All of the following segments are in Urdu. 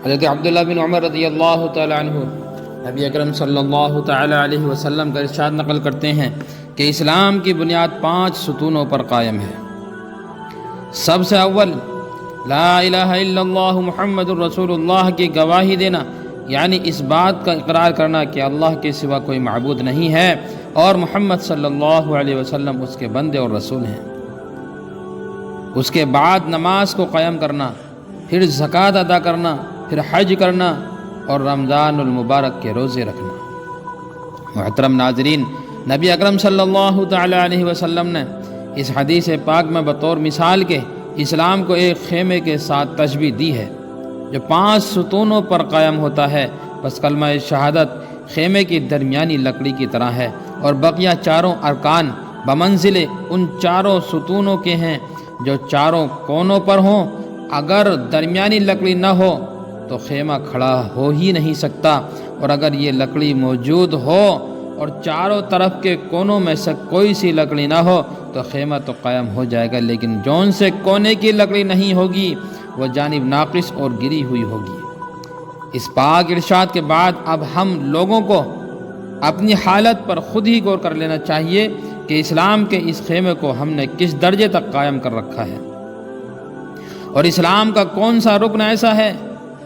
حضرت عبداللہ بن عمر رضی اللہ تعالی عنہ نبی اکرم صلی اللہ تعالی علیہ وسلم کا ارشاد نقل کرتے ہیں کہ اسلام کی بنیاد 5 ستونوں پر قائم ہے۔ سب سے اول لا الہ الا اللہ محمد الرسول اللہ کی گواہی دینا، یعنی اس بات کا اقرار کرنا کہ اللہ کے سوا کوئی معبود نہیں ہے اور محمد صلی اللہ علیہ وسلم اس کے بندے اور رسول ہیں۔ اس کے بعد نماز کو قائم کرنا، پھر زکوٰۃ ادا کرنا، پھر حج کرنا اور رمضان المبارک کے روزے رکھنا۔ محترم ناظرین، نبی اکرم صلی اللہ تعالی علیہ وسلم نے اس حدیث پاک میں بطور مثال کے اسلام کو ایک خیمے کے ساتھ تشبیہ دی ہے جو 5 ستونوں پر قائم ہوتا ہے۔ بس کلمہ شہادت خیمے کی درمیانی لکڑی کی طرح ہے اور بقیہ چاروں ارکان بمنزل ان چاروں ستونوں کے ہیں جو چاروں کونوں پر ہوں۔ اگر درمیانی لکڑی نہ ہو تو خیمہ کھڑا ہو ہی نہیں سکتا، اور اگر یہ لکڑی موجود ہو اور چاروں طرف کے کونوں میں سے کوئی سی لکڑی نہ ہو تو خیمہ تو قائم ہو جائے گا، لیکن جون سے کونے کی لکڑی نہیں ہوگی وہ جانب ناقص اور گری ہوئی ہوگی۔ اس پاک ارشاد کے بعد اب ہم لوگوں کو اپنی حالت پر خود ہی غور کر لینا چاہیے کہ اسلام کے اس خیمے کو ہم نے کس درجے تک قائم کر رکھا ہے، اور اسلام کا کون سا رکن ایسا ہے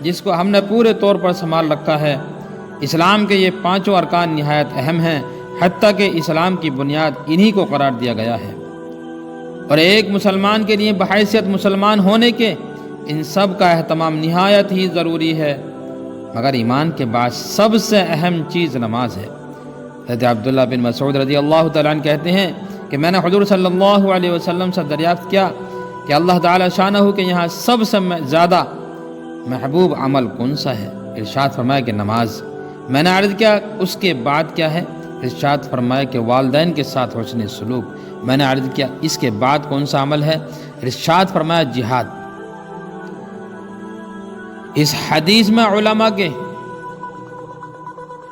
جس کو ہم نے پورے طور پر سنبھال رکھا ہے۔ اسلام کے یہ 5 ارکان نہایت اہم ہیں، حتیٰ کہ اسلام کی بنیاد انہی کو قرار دیا گیا ہے، اور ایک مسلمان کے لیے بحیثیت مسلمان ہونے کے ان سب کا اہتمام نہایت ہی ضروری ہے، مگر ایمان کے بعد سب سے اہم چیز نماز ہے۔ حضرت عبداللہ بن مسعود رضی اللہ تعالیٰ عنہ کہتے ہیں کہ میں نے حضور صلی اللہ علیہ وسلم سے دریافت کیا کہ اللہ تعالیٰ شانہ کے یہاں سب سے زیادہ محبوب عمل کون سا ہے؟ ارشاد فرمایا کہ نماز۔ میں نے عرض کیا اس کے بعد کیا ہے؟ ارشاد فرمایا کہ والدین کے ساتھ حسن سلوک۔ میں نے عرض کیا اس کے بعد کون سا عمل ہے؟ ارشاد فرمایا جہاد۔ اس حدیث میں علماء کے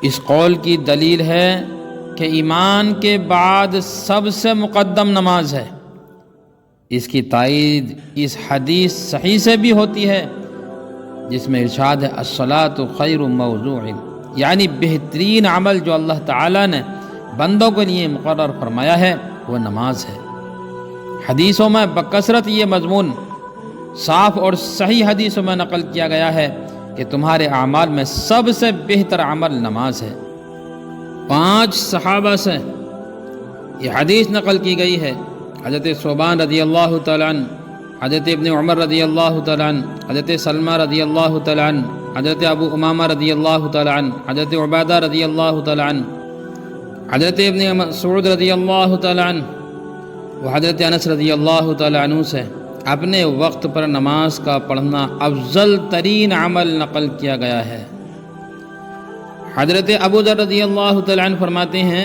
اس قول کی دلیل ہے کہ ایمان کے بعد سب سے مقدم نماز ہے۔ اس کی تائید اس حدیث صحیح سے بھی ہوتی ہے جس میں ارشاد ہے الصلاۃ خیر موضوع، یعنی بہترین عمل جو اللہ تعالیٰ نے بندوں کے لیے مقرر فرمایا ہے وہ نماز ہے۔ حدیثوں میں بکثرت یہ مضمون صاف اور صحیح حدیثوں میں نقل کیا گیا ہے کہ تمہارے اعمال میں سب سے بہتر عمل نماز ہے۔ 5 صحابہ سے یہ حدیث نقل کی گئی ہے، حضرت ثوبان رضی اللہ تعالیٰ عنہ، حضرت ابن عمر رضی اللہ تعالیٰ عنہ، حضرت سلمہ رضی اللہ تعالیٰ عنہ، حضرت ابو امامہ رضی اللہ تعالیٰ عنہ، حضرت عبادہ رضی اللہ تعالیٰ عنہ، حضرت ابن مسعود رضی اللہ تعالیٰ عنہ و حضرت انس رضی اللہ تعالیٰ عنہ سے اپنے وقت پر نماز کا پڑھنا افضل ترین عمل نقل کیا گیا ہے۔ حضرت ابو ذر رضی اللہ تعالیٰ عنہ فرماتے ہیں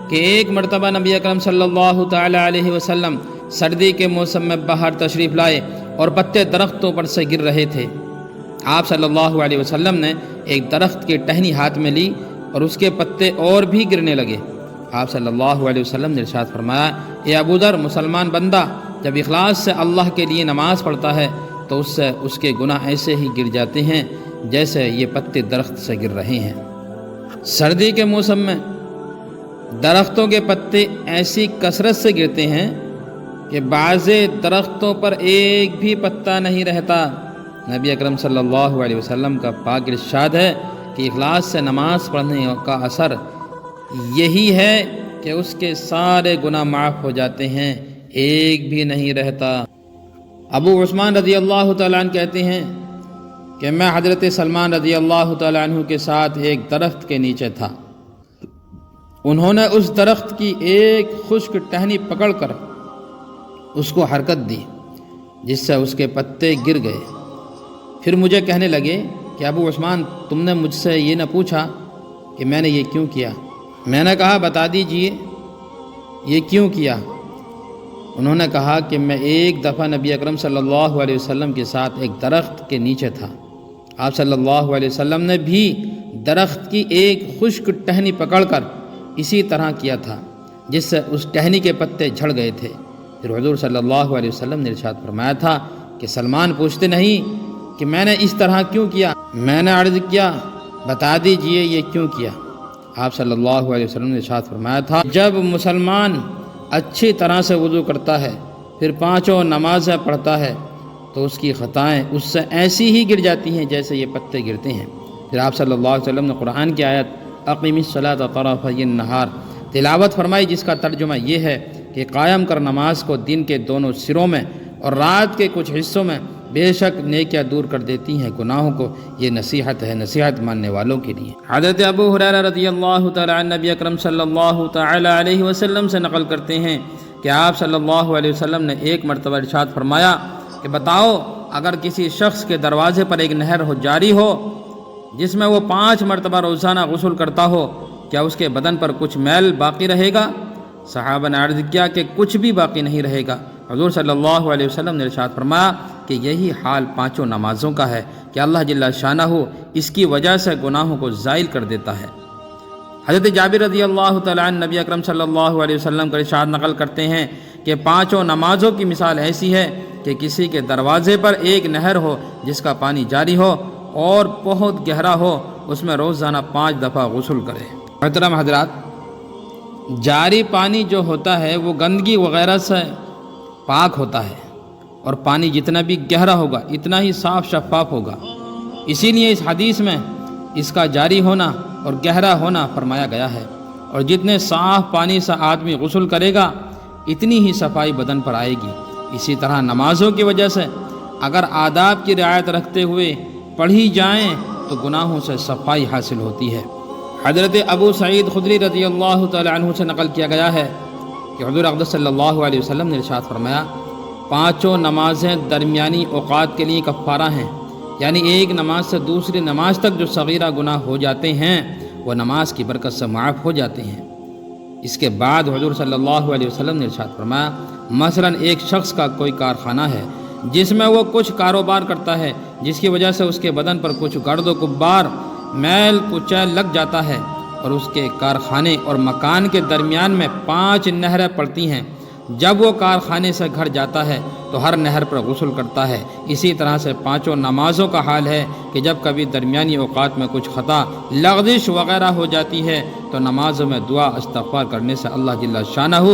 کہ ایک مرتبہ نبی اکرم صلی اللہ تعالی علیہ وسلم سردی کے موسم میں باہر تشریف لائے اور پتے درختوں پر سے گر رہے تھے۔ آپ صلی اللہ علیہ وسلم نے ایک درخت کی ٹہنی ہاتھ میں لی اور اس کے پتے اور بھی گرنے لگے۔ آپ صلی اللہ علیہ وسلم نے ارشاد فرمایا، اے ابو ذر، مسلمان بندہ جب اخلاص سے اللہ کے لیے نماز پڑھتا ہے تو اس سے اس کے گناہ ایسے ہی گر جاتے ہیں جیسے یہ پتے درخت سے گر رہے ہیں۔ سردی کے موسم میں درختوں کے پتے ایسی کثرت سے گرتے ہیں کہ بعض درختوں پر ایک بھی پتا نہیں رہتا۔ نبی اکرم صلی اللہ علیہ وسلم کا پاک ارشاد ہے کہ اخلاص سے نماز پڑھنے کا اثر یہی ہے کہ اس کے سارے گناہ معاف ہو جاتے ہیں، ایک بھی نہیں رہتا۔ ابو عثمان رضی اللہ تعالیٰ عنہ کہتے ہیں کہ میں حضرت سلمان رضی اللہ تعالیٰ عنہ کے ساتھ ایک درخت کے نیچے تھا۔ انہوں نے اس درخت کی ایک خشک ٹہنی پکڑ کر اس کو حرکت دی جس سے اس کے پتے گر گئے۔ پھر مجھے کہنے لگے کہ ابو عثمان، تم نے مجھ سے یہ نہ پوچھا کہ میں نے یہ کیوں کیا؟ میں نے کہا بتا دیجئے یہ کیوں کیا؟ انہوں نے کہا کہ میں ایک دفعہ نبی اکرم صلی اللہ علیہ وسلم کے ساتھ ایک درخت کے نیچے تھا۔ آپ صلی اللہ علیہ وسلم نے بھی درخت کی ایک خشک ٹہنی پکڑ کر اسی طرح کیا تھا جس سے اس ٹہنی کے پتے جھڑ گئے تھے۔ پھر حضور صلی اللہ علیہ وسلم نے ارشاد فرمایا تھا کہ سلمان پوچھتے نہیں کہ میں نے اس طرح کیوں کیا؟ میں نے عرض کیا بتا دیجئے یہ کیوں کیا؟ آپ صلی اللہ علیہ وسلم نے ارشاد فرمایا تھا جب مسلمان اچھی طرح سے وضو کرتا ہے پھر پانچوں نمازیں پڑھتا ہے تو اس کی خطائیں اس سے ایسی ہی گر جاتی ہیں جیسے یہ پتے گرتے ہیں۔ پھر آپ صلی اللہ علیہ وسلم نے قرآن کی آیت اقیم الصلاۃ طرفی النہار تلاوت فرمائی، جس کا ترجمہ یہ ہے کہ قائم کر نماز کو دن کے دونوں سروں میں اور رات کے کچھ حصوں میں، بے شک نیکیاں دور کر دیتی ہیں گناہوں کو، یہ نصیحت ہے نصیحت ماننے والوں کے لیے۔ حضرت ابو ہریرہ رضی اللہ تعالی عنہ نبی اکرم صلی اللہ تعالی علیہ وسلم سے نقل کرتے ہیں کہ آپ صلی اللہ علیہ وسلم نے ایک مرتبہ ارشاد فرمایا کہ بتاؤ اگر کسی شخص کے دروازے پر ایک نہر جاری ہو جس میں وہ 5 مرتبہ روزانہ غسل کرتا ہو، کیا اس کے بدن پر کچھ میل باقی رہے گا؟ صحابہ نے عرض کیا کہ کچھ بھی باقی نہیں رہے گا۔ حضور صلی اللہ علیہ وسلم نے ارشاد فرمایا کہ یہی حال 5 نمازوں کا ہے کہ اللہ جل شانہ اس کی وجہ سے گناہوں کو زائل کر دیتا ہے۔ حضرت جابر رضی اللہ تعالیٰ عنہ نبی اکرم صلی اللہ علیہ وسلم کا ارشاد نقل کرتے ہیں کہ 5 نمازوں کی مثال ایسی ہے کہ کسی کے دروازے پر ایک نہر ہو جس کا پانی جاری ہو اور بہت گہرا ہو، اس میں روزانہ 5 دفعہ غسل کرے۔ محترم حضرات، جاری پانی جو ہوتا ہے وہ گندگی وغیرہ سے پاک ہوتا ہے، اور پانی جتنا بھی گہرا ہوگا اتنا ہی صاف شفاف ہوگا۔ اسی لیے اس حدیث میں اس کا جاری ہونا اور گہرا ہونا فرمایا گیا ہے، اور جتنے صاف پانی سے آدمی غسل کرے گا اتنی ہی صفائی بدن پر آئے گی۔ اسی طرح نمازوں کی وجہ سے اگر آداب کی رعایت رکھتے ہوئے پڑھی جائیں تو گناہوں سے صفائی حاصل ہوتی ہے۔ حضرت ابو سعید خدری رضی اللہ تعالی عنہ سے نقل کیا گیا ہے کہ حضور اقدس صلی اللہ علیہ وسلم نے ارشاد فرمایا 5 نمازیں درمیانی اوقات کے لیے کفارہ ہیں، یعنی ایک نماز سے دوسری نماز تک جو صغیرہ گناہ ہو جاتے ہیں وہ نماز کی برکت سے معاف ہو جاتے ہیں۔ اس کے بعد حضور صلی اللہ علیہ وسلم نے ارشاد فرمایا مثلا ایک شخص کا کوئی کارخانہ ہے جس میں وہ کچھ کاروبار کرتا ہے، جس کی وجہ سے اس کے بدن پر کچھ گرد و غبار میل کچیل لگ جاتا ہے، اور اس کے کارخانے اور مکان کے درمیان میں 5 نہریں پڑتی ہیں۔ جب وہ کارخانے سے گھر جاتا ہے تو ہر نہر پر غسل کرتا ہے۔ اسی طرح سے 5 نمازوں کا حال ہے کہ جب کبھی درمیانی اوقات میں کچھ خطا لغزش وغیرہ ہو جاتی ہے تو نمازوں میں دعا استغفار کرنے سے اللہ جل شانہ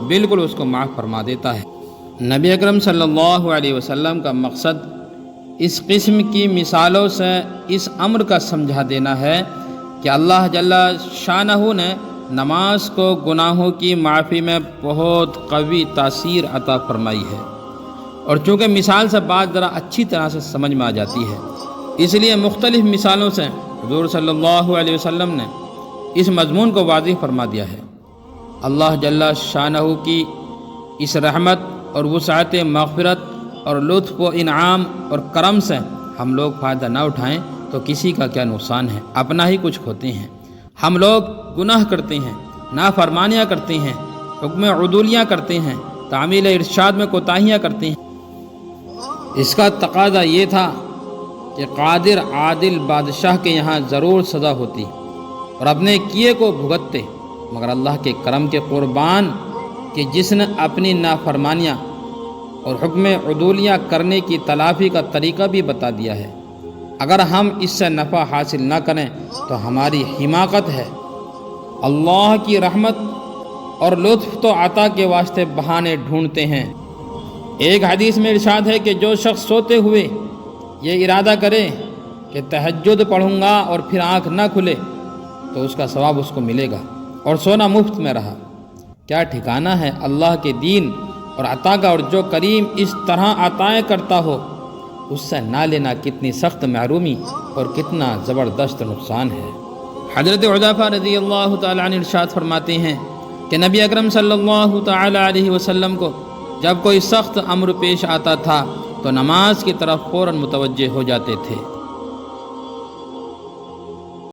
بالکل اس کو معاف فرما دیتا ہے۔ نبی اکرم صلی اللہ علیہ وسلم کا مقصد اس قسم کی مثالوں سے اس امر کا سمجھا دینا ہے کہ اللہ جل شانہ نے نماز کو گناہوں کی معافی میں بہت قوی تاثیر عطا فرمائی ہے، اور چونکہ مثال سے بات ذرا اچھی طرح سے سمجھ میں آ جاتی ہے اس لیے مختلف مثالوں سے حضور صلی اللہ علیہ وسلم نے اس مضمون کو واضح فرما دیا ہے۔ اللہ جل شانہ کی اس رحمت اور وسعت مغفرت اور لطف و انعام اور کرم سے ہم لوگ فائدہ نہ اٹھائیں تو کسی کا کیا نقصان ہے، اپنا ہی کچھ کھوتے ہیں۔ ہم لوگ گناہ کرتے ہیں، نافرمانیاں کرتے ہیں، حکم عدولیاں کرتے ہیں، تعمیل ارشاد میں کوتاہیاں کرتے ہیں۔ اس کا تقاضا یہ تھا کہ قادر عادل بادشاہ کے یہاں ضرور سزا ہوتی اور اپنے کیے کو بھگتتے، مگر اللہ کے کرم کے قربان کہ جس نے اپنی نافرمانیاں اور حکم عدولیاں کرنے کی تلافی کا طریقہ بھی بتا دیا ہے۔ اگر ہم اس سے نفع حاصل نہ کریں تو ہماری حماقت ہے۔ اللہ کی رحمت اور لطف تو عطا کے واسطے بہانے ڈھونڈتے ہیں۔ ایک حدیث میں ارشاد ہے کہ جو شخص سوتے ہوئے یہ ارادہ کرے کہ تہجد پڑھوں گا اور پھر آنکھ نہ کھلے تو اس کا ثواب اس کو ملے گا اور سونا مفت میں رہا۔ کیا ٹھکانہ ہے اللہ کے دین اور عطا کا، اور جو کریم اس طرح عطائیں کرتا ہو اس سے نہ لینا کتنی سخت محرومی اور کتنا زبردست نقصان ہے۔ حضرت حذیفہ رضی اللہ تعالیٰ عنہ ارشاد فرماتے ہیں کہ نبی اکرم صلی اللہ تعالیٰ علیہ وسلم کو جب کوئی سخت امر پیش آتا تھا تو نماز کی طرف فوراً متوجہ ہو جاتے تھے۔